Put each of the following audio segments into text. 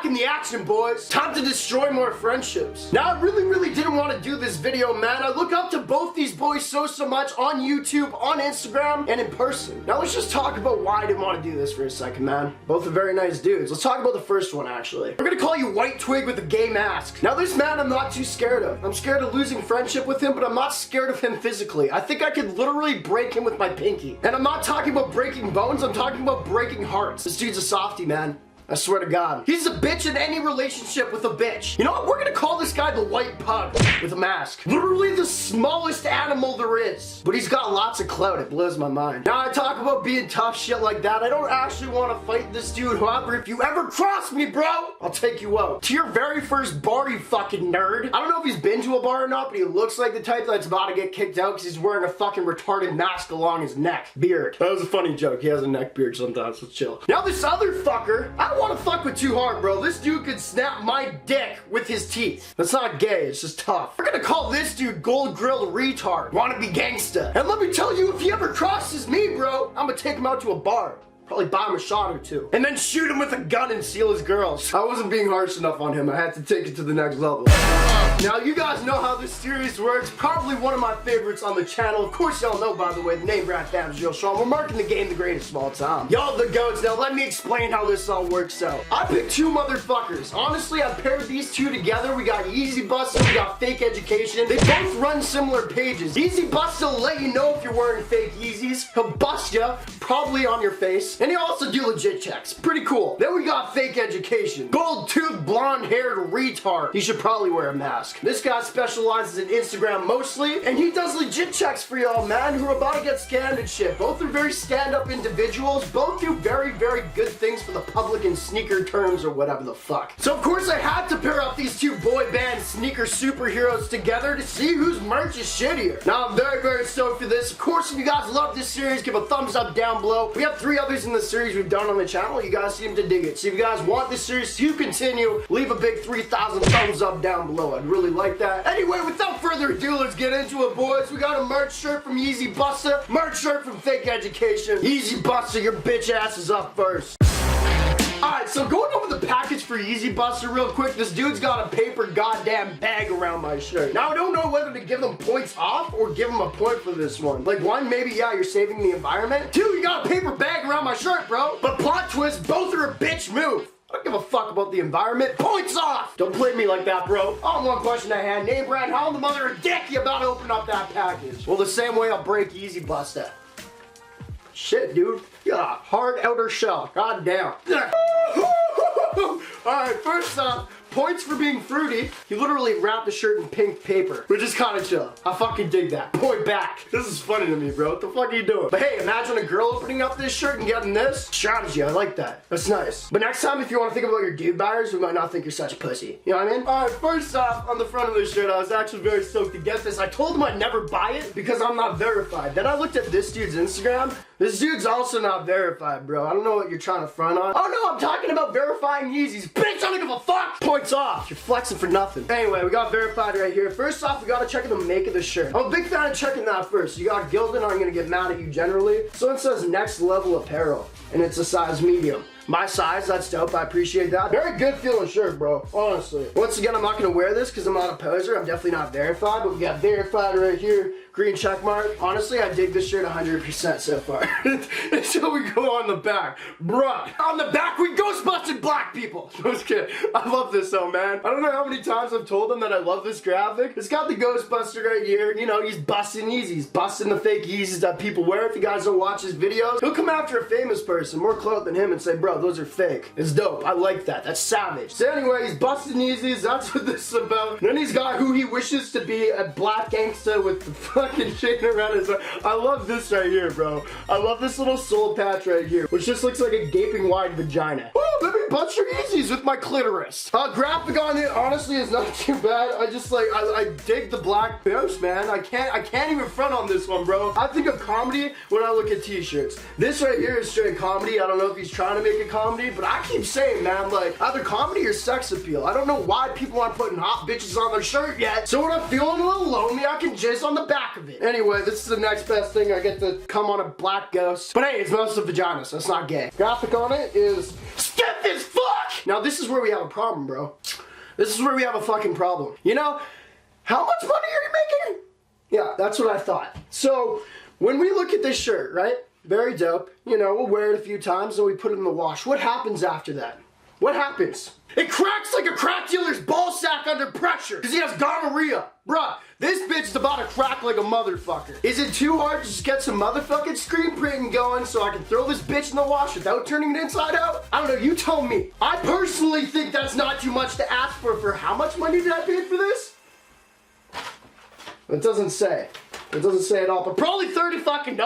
in the action, boys. Time to destroy more friendships. Now, I really didn't want to do this video, man. I look up to both these boys so much on YouTube, on Instagram, and in person. Now, let's just talk about why I didn't want to do this for a second, man. Both are very nice dudes. Let's talk about the first one, actually. We're gonna call you White Twig with a gay mask. Now, this man I'm not too scared of. I'm scared of losing friendship with him, but I'm not scared of him physically. I think I could literally break him with my pinky. And I'm not talking about breaking bones, I'm talking about breaking hearts. This dude's a softie, man. I swear to God. He's a bitch in any relationship with a bitch. You know what? We're gonna call this guy the White Pug with a mask. Literally the smallest animal there is. But he's got lots of clout. It blows my mind. Now I talk about being tough shit like that. I don't actually want to fight this dude. However, if you ever cross me, bro, I'll take you out. To your very first bar, you fucking nerd. I don't know if he's been to a bar or not, but he looks like the type that's about to get kicked out because he's wearing a fucking retarded mask along his neck. Beard. That was a funny joke. He has a neck beard sometimes. Let's chill. Now this other fucker, I don't want to fuck with too hard, bro. This dude could snap my dick with his teeth. That's not gay, it's just tough. We're gonna call this dude Gold Grilled Retard. Wanna be gangsta. And let me tell you, if he ever crosses me, bro, I'm gonna take him out to a bar. Probably buy him a shot or two. And then shoot him with a gun and steal his girls. I wasn't being harsh enough on him. I had to take it to the next level. Now, you guys know how this series works. Probably one of my favorites on the channel. Of course, y'all know, by the way, the NameBran fam's real strong. We're marking the game the greatest of all time. Y'all the goats. Now, let me explain how this all works out. I picked two motherfuckers. Honestly, I paired these two together. We got YEEZY Busta, we got Fake Education. They both run similar pages. YEEZY Busta will let you know if you're wearing fake Yeezys. He'll bust ya, probably on your face. And he'll also do legit checks. Pretty cool. Then we got Fake Education. Gold tooth, blonde haired retard. He should probably wear a mask. This guy specializes in Instagram mostly, and he does legit checks for y'all, man, who are about to get scammed and shit. Both are very stand-up individuals. Both do very good things for the public in sneaker terms or whatever the fuck. So of course I had to pair up these two boy band sneaker superheroes together to see whose merch is shittier. Now I'm very stoked for this. Of course, if you guys love this series, give a thumbs up down below. We have 3 others in the series we've done on the channel. You guys seem to dig it. So if you guys want this series to continue, leave a big 3,000 thumbs up down below. I'd really like that. Anyway, without further ado, let's get into it, boys. We got a merch shirt from YEEZY Busta, merch shirt from Fake Education. YEEZY Busta, your bitch ass is up first. Alright, so going over the package for YEEZY Busta real quick, this dude's got a paper goddamn bag around my shirt. Now, I don't know whether to give them points off or give them a point for this one. Like, one, maybe, yeah, you're saving the environment. 2, you got a paper bag around my shirt, bro. But plot twist, both are a bitch move. I don't give a fuck about the environment. Points off! Don't play me like that, bro. Oh, one question I had. NameBran, how in the mother of dick you about to open up that package? Well, the same way I'll break YEEZY Busta. Shit, dude. You got a hard outer shell. God damn. Alright, first off, points for being fruity. He literally wrapped the shirt in pink paper, which is kind of chill. I fucking dig that. Point back. This is funny to me, bro. What the fuck are you doing? But hey, imagine a girl opening up this shirt and getting this. Strategy, I like that. That's nice. But next time, if you want to think about your dude buyers, we might not think you're such a pussy. You know what I mean? Alright, first off, on the front of this shirt, I was actually very stoked to get this. I told him I'd never buy it because I'm not verified. Then I looked at this dude's Instagram. This dude's also not verified, bro. I don't know what you're trying to front on. Oh no, I'm talking about verifying Yeezys. Bitch, I don't give a fuck! Points off. You're flexing for nothing. Anyway, we got verified right here. First off, we gotta check the make of the shirt. I'm a big fan of checking that first. You got Gildan, I'm gonna get mad at you generally. So it says Next Level Apparel, and it's a size medium. My size, that's dope, I appreciate that. Very good feeling shirt, bro, honestly. Once again, I'm not gonna wear this because I'm not a poser. I'm definitely not verified, but we got verified right here. Green check mark. Honestly, I dig this shirt 100% so far. Until we go on the back. Bruh. On the back, we ghostbusted black people. Just kidding. I love this though, man. I don't know how many times I've told them that I love this graphic. It's got the Ghostbuster right here. You know, he's busting Yeezys. Busting the fake Yeezys that people wear. If you guys don't watch his videos, he'll come after a famous person, more clout than him, and say, bro, those are fake. It's dope. I like that. That's savage. So anyway, he's busting Yeezys. That's what this is about. And then he's got who he wishes to be, a black gangster with the fucking shaking around his eye. I love this right here, bro. I love this little soul patch right here, which just looks like a gaping wide vagina. Woo, let me punch your Yeezys with my clitoris. Graphic on it honestly is not too bad. I just like, I dig the black ghost, man. I can't even front on this one, bro. I think of comedy when I look at t-shirts. This right here is straight comedy. I don't know if he's trying to make a comedy, but I keep saying, man, like, either comedy or sex appeal. I don't know why people aren't putting hot bitches on their shirt yet. So when I'm feeling a little lonely, I can jizz on the back of it. Anyway, this is the next best thing. I get to come on a black ghost. But hey, it's mostly vaginas, so it's not gay. Graphic on it is stiff as fuck! Now Now this is where we have a problem, bro. This is where we have a fucking problem. You know, how much money are you making? Yeah, that's what I thought. So, when we look at this shirt, right? Very dope. You know, we'll wear it a few times and we put it in the wash. What happens after that? What happens? It cracks like a crack dealer's ball sack under pressure because he has gonorrhea. Bruh, this bitch is about to crack like a motherfucker. Is it too hard to just get some motherfucking screen printing going so I can throw this bitch in the wash without turning it inside out? I don't know, you tell me. I personally think that's not too much to ask for how much money did I pay for this? It doesn't say. It doesn't say at all, but probably $30 fucking.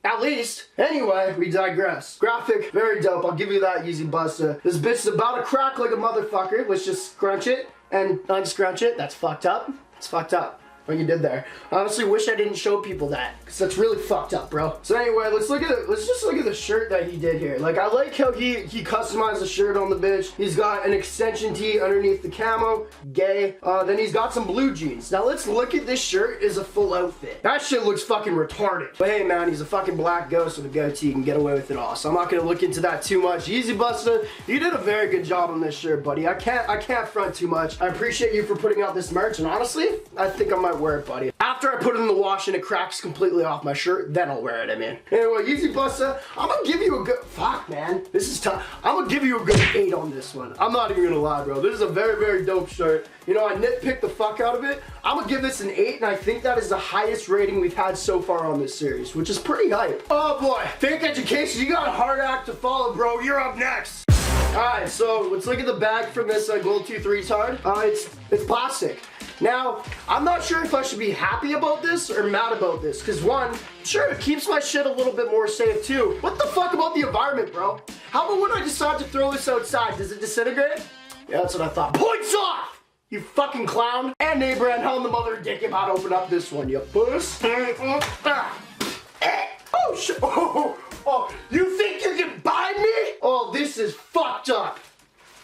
At least. Anyway, we digress. Graphic, very dope. I'll give you that, YEEZY Busta. This bitch is about to crack like a motherfucker. Let's just scrunch it and unscrunch it. That's fucked up. It's fucked up. What you did there. I honestly wish I didn't show people that, because that's really fucked up, bro. So anyway, let's just look at the shirt that he did here. Like, I like how he customized the shirt on the bitch. He's got an extension tee underneath the camo, gay. Then he's got some blue jeans. Now let's look at this shirt as a full outfit. That shit looks fucking retarded. But hey man, he's a fucking black ghost with a goatee. You can get away with it all. So I'm not gonna look into that too much. YEEZY Busta, you did a very good job on this shirt, buddy. I can't front too much. I appreciate you for putting out this merch, and honestly, I think I might wear it, buddy. After I put it in the wash and it cracks completely off my shirt, then I'll wear it, I mean. Anyway, YEEZY Busta, I'm gonna give you a good, fuck man, this is tough. I'm gonna give you a good 8 on this one. I'm not even gonna lie, bro. This is a very, very dope shirt. You know, I nitpicked the fuck out of it. I'm gonna give this an 8, and I think that is the highest rating we've had so far on this series, which is pretty hype. Oh boy, fake education, you got a hard act to follow, bro. You're up next. Alright, so let's look at the bag from this gold tooth retard. It's plastic. Now, I'm not sure if I should be happy about this or mad about this, because one, sure, it keeps my shit a little bit more safe too. What the fuck about the environment, bro? How about when I decide to throw this outside, does it disintegrate? Yeah, that's what I thought. Points off! You fucking clown. And NameBran, how in the mother dick about to open up this one, you puss. Oh shit, oh, you think you can buy me? Oh, this is fucked up.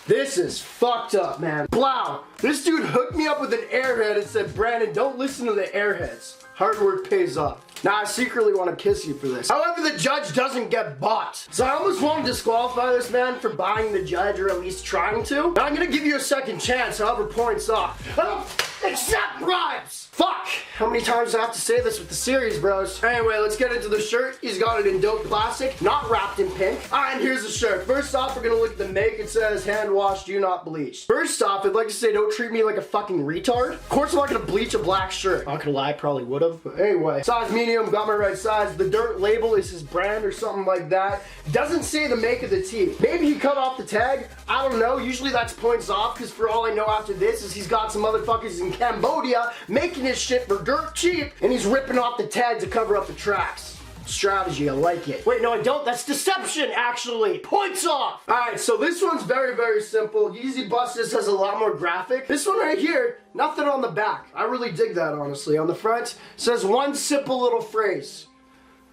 This is fucked up, man. Blow. This dude hooked me up with an airhead and said, Brandon, don't listen to the airheads. Hard work pays off. Now, I secretly want to kiss you for this. However, the judge doesn't get bought. So I almost want to disqualify this man for buying the judge, or at least trying to. Now, I'm going to give you a second chance, however points off. I don't accept bribes. Fuck. How many times do I have to say this with the series, bros? Anyway, let's get into the shirt. He's got it in dope plastic, not wrapped in pink. Alright, and here's the shirt. First off, we're going to look at the make. It says, hand wash, do not bleach. First off, I'd like to say, don't treat me like a fucking retard. Of course, I'm not going to bleach a black shirt. Not going to lie, I probably would have. But anyway, size medium, got my right size. The dirt label is his brand or something like that. Doesn't say the make of the tee. Maybe he cut off the tag. I don't know. Usually that's points off, because for all I know after this is he's got some motherfuckers in Cambodia making his shit for dirt cheap, and he's ripping off the tag to cover up the tracks. Strategy, I like it. Wait, no I don't. That's deception, actually. Points off. Alright, so this one's very, very simple. YEEZY Busta has a lot more graphic. This one right here, nothing on the back. I really dig that, honestly. On the front, says one simple little phrase.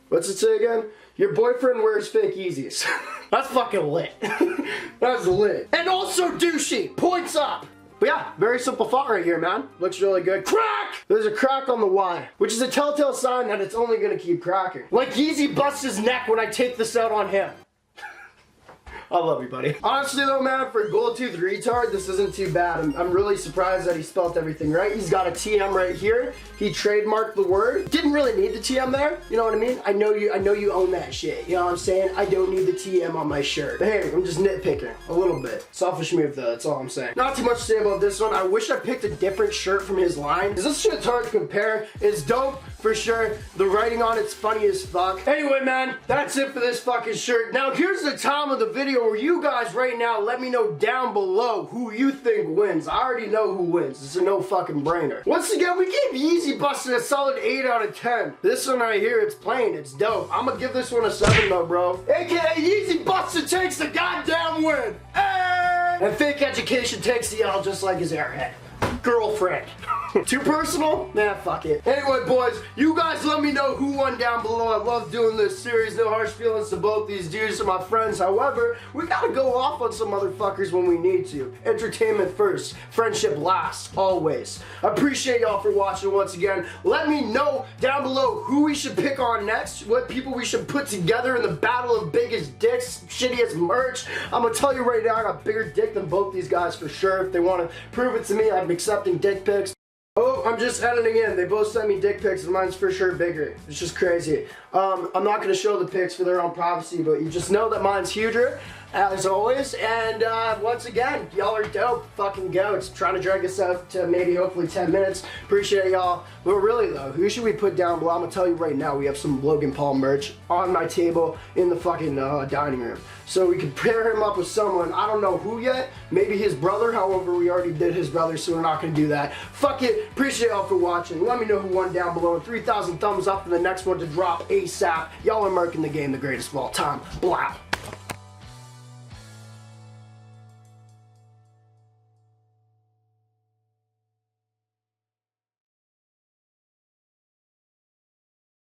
What's it say again? Your boyfriend wears fake Yeezys. That's fucking lit. That's lit. And also douchey. Points up. But yeah, very simple font right here, man. Looks really good. Crack! There's a crack on the Y, which is a telltale sign that it's only gonna keep cracking. Like YEEZY Busta's neck when I take this out on him. I love you, buddy. Honestly though, man, for a gold tooth retard, this isn't too bad. I'm really surprised that he spelt everything right. He's got a TM right here. He trademarked the word. Didn't really need the TM there. You know what I mean? I know you own that shit. You know what I'm saying? I don't need the TM on my shirt. But hey, I'm just nitpicking a little bit. Selfish move though, that's all I'm saying. Not too much to say about this one. I wish I picked a different shirt from his line, because this shit's hard to compare. It's dope for sure. The writing on it's funny as fuck. Anyway, man, that's it for this fucking shirt. Now here's the time of the video where you guys right now let me know down below who you think wins. I already know who wins. It's a no fucking brainer. Once again, we gave YEEZY Busta a solid 8 out of 10. This one right here, it's plain, it's dope. I'm gonna give this one a 7 though, bro. AKA YEEZY Busta takes the goddamn win. Hey! And fake education takes the L just like his airhead. Girlfriend. Too personal? Nah, fuck it. Anyway, boys, you guys let me know who won down below. I love doing this series. No harsh feelings to both these dudes and my friends. However, we gotta go off on some motherfuckers when we need to. Entertainment first, friendship last, always. I appreciate y'all for watching once again. Let me know down below who we should pick on next, what people we should put together in the battle of biggest dicks, shittiest merch. I'm gonna tell you right now, I got bigger dick than both these guys for sure. If they want to prove it to me, I'm accepting dick pics. Oh, I'm just editing in. They both sent me dick pics and mine's for sure bigger. It's just crazy. I'm not going to show the pics for their own privacy, but you just know that mine's huger, as always. And once again, y'all are dope. Fucking goats. Trying to drag us out to maybe hopefully 10 minutes. Appreciate y'all. But really though, who should we put down below? I'm going to tell you right now, we have some Logan Paul merch on my table in the fucking dining room. So we could pair him up with someone, I don't know who yet, maybe his brother, however we already did his brother, so we're not going to do that. Fuck it, appreciate y'all for watching. Let me know who won down below, and 3,000 thumbs up for the next one to drop ASAP. Y'all are marking the game the greatest of all time. Blah.